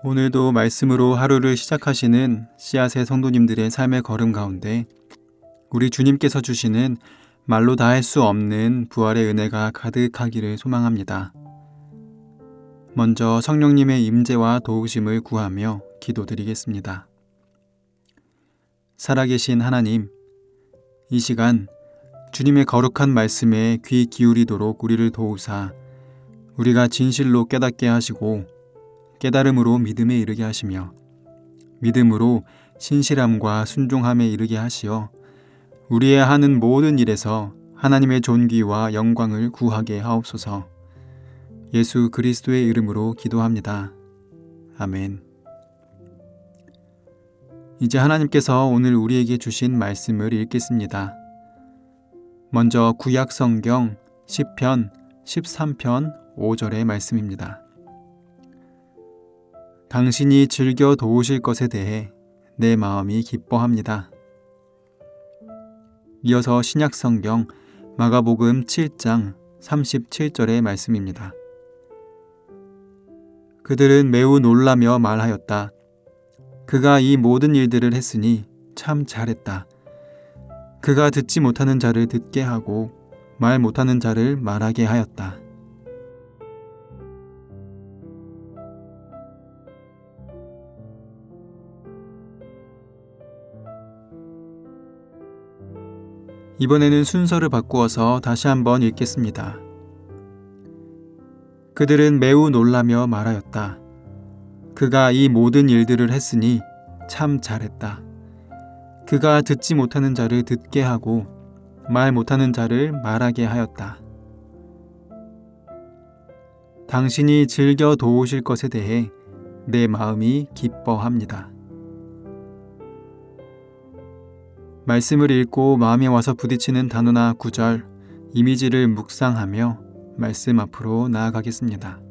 오늘도 말씀으로 하루를 시작하시는 씨앗의 성도님들의 삶의 걸음 가운데 우리 주님께서 주시는 말로 다 할 수 없는 부활의 은혜가 가득하기를 소망합니다. 먼저 성령님의 임재와 도우심을 구하며 기도드리겠습니다. 살아계신 하나님, 이 시간 주님의 거룩한 말씀에 귀 기울이도록 우리를 도우사 우리가 진실로 깨닫게 하시고 깨달음으로 믿음에 이르게 하시며 믿음으로 신실함과 순종함에 이르게 하시어 우리의 하는 모든 일에서 하나님의 존귀와 영광을 구하게 하옵소서. 예수 그리스도의 이름으로 기도합니다. 아멘. 이제 하나님께서 오늘 우리에게 주신 말씀을 읽겠습니다. 먼저 구약 성경 시편 13편 5절의 말씀입니다. 당신이 즐겨 도우실 것에 대해 내 마음이 기뻐합니다. 이어서 신약 성경 마가복음 7장 37절의 말씀입니다. 그들은 매우 놀라며 말하였다. 그가 이 모든 일들을 했으니 참 잘했다. 그가 듣지 못하는 자를 듣게 하고 말 못하는 자를 말하게 하였다. 이번에는 순서를 바꾸어서 다시 한번 읽겠습니다. 그들은 매우 놀라며 말하였다. 그가 이 모든 일들을 했으니 참 잘했다. 그가 듣지 못하는 자를 듣게 하고 말 못하는 자를 말하게 하였다. 당신이 즐겨 도우실 것에 대해 내 마음이 기뻐합니다. 말씀을 읽고 마음에 와서 부딪히는 단어나 구절, 이미지를 묵상하며 말씀 앞으로 나아가겠습니다.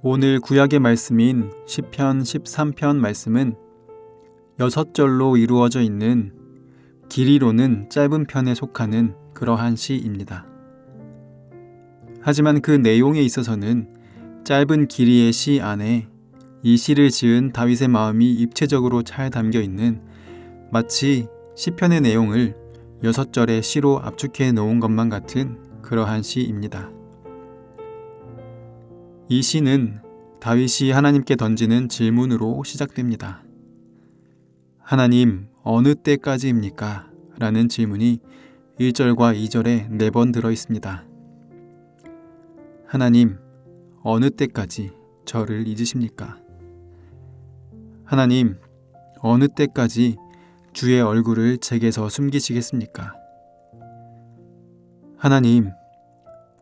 오늘 구약의 말씀인 시편 13편 말씀은 6절로 이루어져 있는 길이로는 짧은 편에 속하는 그러한 시입니다. 하지만 그 내용에 있어서는 짧은 길이의 시 안에 이 시를 지은 다윗의 마음이 입체적으로 잘 담겨 있는 마치 시편의 내용을 6절의 시로 압축해 놓은 것만 같은 그러한 시입니다. 이 시는 다윗이 하나님께 던지는 질문으로 시작됩니다. 하나님, 어느 때까지입니까? 라는 질문이 1절과 2절에 4번 들어 있습니다. 하나님, 어느 때까지 저를 잊으십니까? 하나님, 어느 때까지 주의 얼굴을 제게서 숨기시겠습니까? 하나님,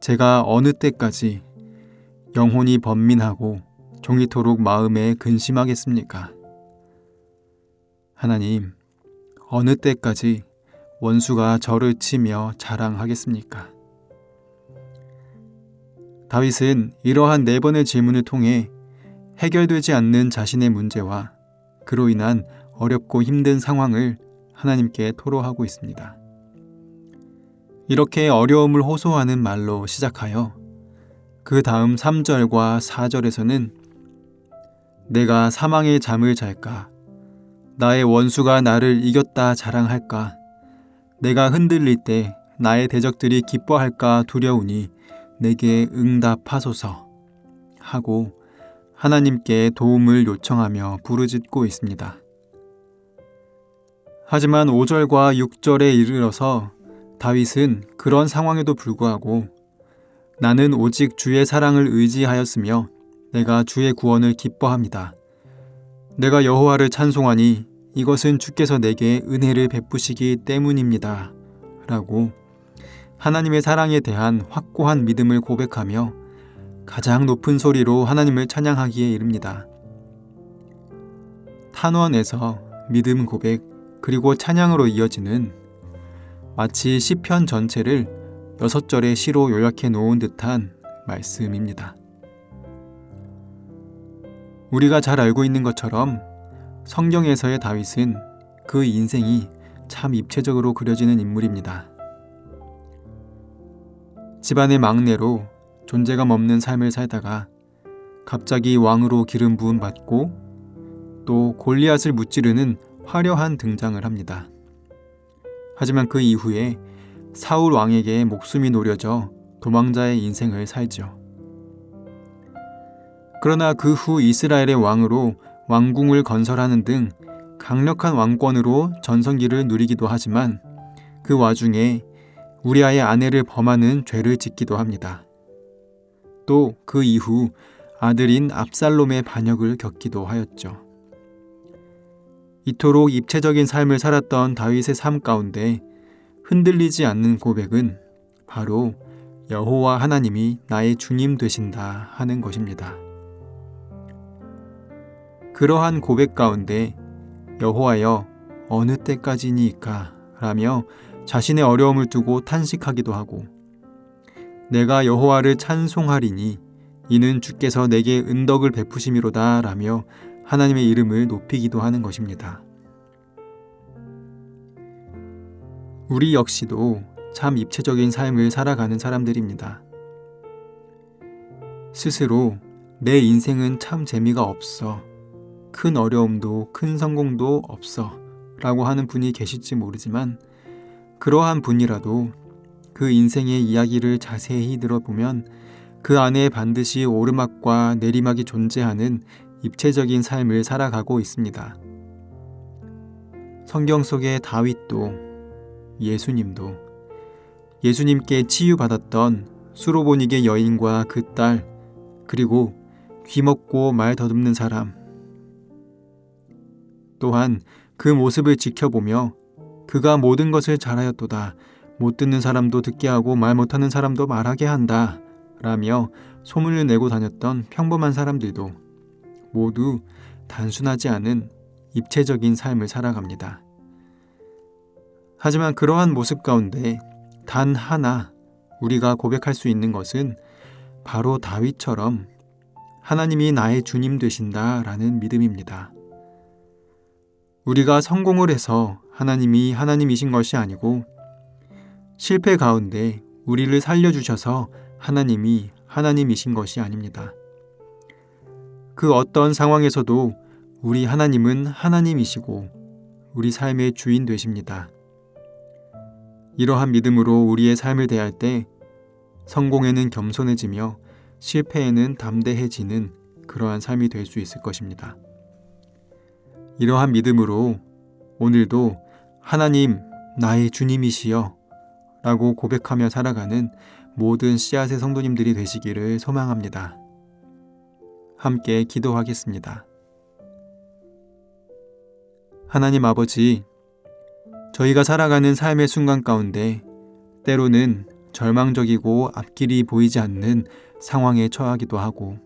제가 어느 때까지 영혼이 번민하고 종이토록 마음에 근심하겠습니까? 하나님, 어느 때까지 원수가 저를 치며 자랑하겠습니까? 다윗은 이러한 4번의 질문을 통해 해결되지 않는 자신의 문제와 그로 인한 어렵고 힘든 상황을 하나님께 토로하고 있습니다. 이렇게 어려움을 호소하는 말로 시작하여 그 다음 3절과 4절에서는 내가 사망의 잠을 잘까? 나의 원수가 나를 이겼다 자랑할까? 내가 흔들릴 때 나의 대적들이 기뻐할까 두려우니 내게 응답하소서 하고 하나님께 도움을 요청하며 부르짖고 있습니다. 하지만 5절과 6절에 이르러서 다윗은 그런 상황에도 불구하고 나는 오직 주의 사랑을 의지하였으며 내가 주의 구원을 기뻐합니다. 내가 여호와를 찬송하니 이것은 주께서 내게 은혜를 베푸시기 때문입니다. 라고 하나님의 사랑에 대한 확고한 믿음을 고백하며 가장 높은 소리로 하나님을 찬양하기에 이릅니다. 탄원에서 믿음 고백 그리고 찬양으로 이어지는 마치 시편 전체를 6절의 시로 요약해 놓은 듯한 말씀입니다. 우리가 잘 알고 있는 것처럼 성경에서의 다윗은 그 인생이 참 입체적으로 그려지는 인물입니다. 집안의 막내로 존재감 없는 삶을 살다가 갑자기 왕으로 기름 부음 받고 또 골리앗을 무찌르는 화려한 등장을 합니다. 하지만 그 이후에 사울 왕에게 목숨이 노려져 도망자의 인생을 살죠. 그러나 그 후 이스라엘의 왕으로 왕궁을 건설하는 등 강력한 왕권으로 전성기를 누리기도 하지만 그 와중에 우리아의 아내를 범하는 죄를 짓기도 합니다. 또 그 이후 아들인 압살롬의 반역을 겪기도 하였죠. 이토록 입체적인 삶을 살았던 다윗의 삶 가운데 흔들리지 않는 고백은 바로 여호와 하나님이 나의 주님 되신다 하는 것입니다. 그러한 고백 가운데 여호와여 어느 때까지니까 라며 자신의 어려움을 두고 탄식하기도 하고 내가 여호와를 찬송하리니 이는 주께서 내게 은덕을 베푸심이로다 라며 하나님의 이름을 높이기도 하는 것입니다. 우리 역시도 참 입체적인 삶을 살아가는 사람들입니다. 스스로 내 인생은 참 재미가 없어, 큰 어려움도 큰 성공도 없어 라고 하는 분이 계실지 모르지만 그러한 분이라도 그 인생의 이야기를 자세히 들어보면 그 안에 반드시 오르막과 내리막이 존재하는 입체적인 삶을 살아가고 있습니다. 성경 속의 다윗도 예수님도 예수님께 치유받았던 수로보니게 여인과 그 딸 그리고 귀먹고 말 더듬는 사람 또한 그 모습을 지켜보며 그가 모든 것을 잘하였도다. 못 듣는 사람도 듣게 하고 말 못하는 사람도 말하게 한다. 라며 소문을 내고 다녔던 평범한 사람들도 모두 단순하지 않은 입체적인 삶을 살아갑니다. 하지만 그러한 모습 가운데 단 하나 우리가 고백할 수 있는 것은 바로 다윗처럼 하나님이 나의 주님 되신다 라는 믿음입니다. 우리가 성공을 해서 하나님이 하나님이신 것이 아니고 실패 가운데 우리를 살려주셔서 하나님이 하나님이신 것이 아닙니다. 그 어떤 상황에서도 우리 하나님은 하나님이시고 우리 삶의 주인 되십니다. 이러한 믿음으로 우리의 삶을 대할 때 성공에는 겸손해지며 실패에는 담대해지는 그러한 삶이 될 수 있을 것입니다. 이러한 믿음으로 오늘도 하나님 나의 주님이시여 라고 고백하며 살아가는 모든 씨앗의 성도님들이 되시기를 소망합니다. 함께 기도하겠습니다. 하나님 아버지, 저희가 살아가는 삶의 순간 가운데 때로는 절망적이고 앞길이 보이지 않는 상황에 처하기도 하고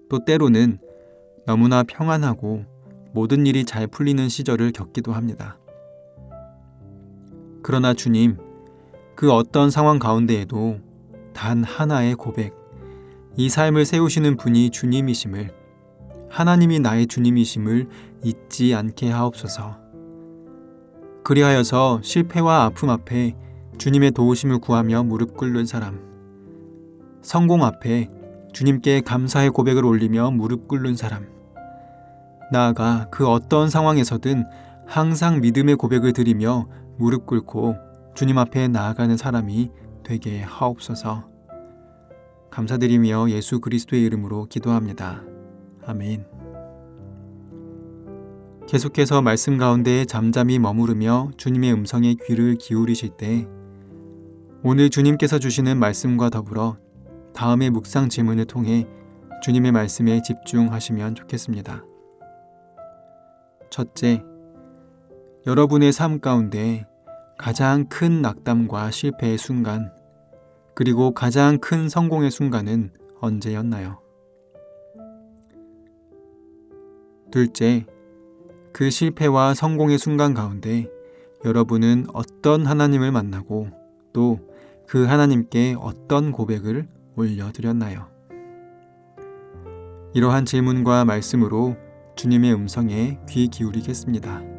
또 때로는 너무나 평안하고 모든 일이 잘 풀리는 시절을 겪기도 합니다. 그러나 주님, 그 어떤 상황 가운데에도 단 하나의 고백, 이 삶을 세우시는 분이 주님이심을, 하나님이 나의 주님이심을 잊지 않게 하옵소서. 그리하여서 실패와 아픔 앞에 주님의 도우심을 구하며 무릎 꿇는 사람, 성공 앞에 주님께 감사의 고백을 올리며 무릎 꿇는 사람, 나아가 그 어떤 상황에서든 항상 믿음의 고백을 드리며 무릎 꿇고 주님 앞에 나아가는 사람이 되게 하옵소서. 감사드리며 예수 그리스도의 이름으로 기도합니다. 아멘. 계속해서 말씀 가운데 잠잠히 머무르며 주님의 음성에 귀를 기울이실 때 오늘 주님께서 주시는 말씀과 더불어 다음의 묵상 질문을 통해 주님의 말씀에 집중하시면 좋겠습니다. 첫째, 여러분의 삶 가운데 가장 큰 낙담과 실패의 순간, 그리고 가장 큰 성공의 순간은 언제였나요? 둘째, 그 실패와 성공의 순간 가운데 여러분은 어떤 하나님을 만나고 또 그 하나님께 어떤 고백을 올려드렸나요? 이러한 질문과 말씀으로 주님의 음성에 귀 기울이겠습니다.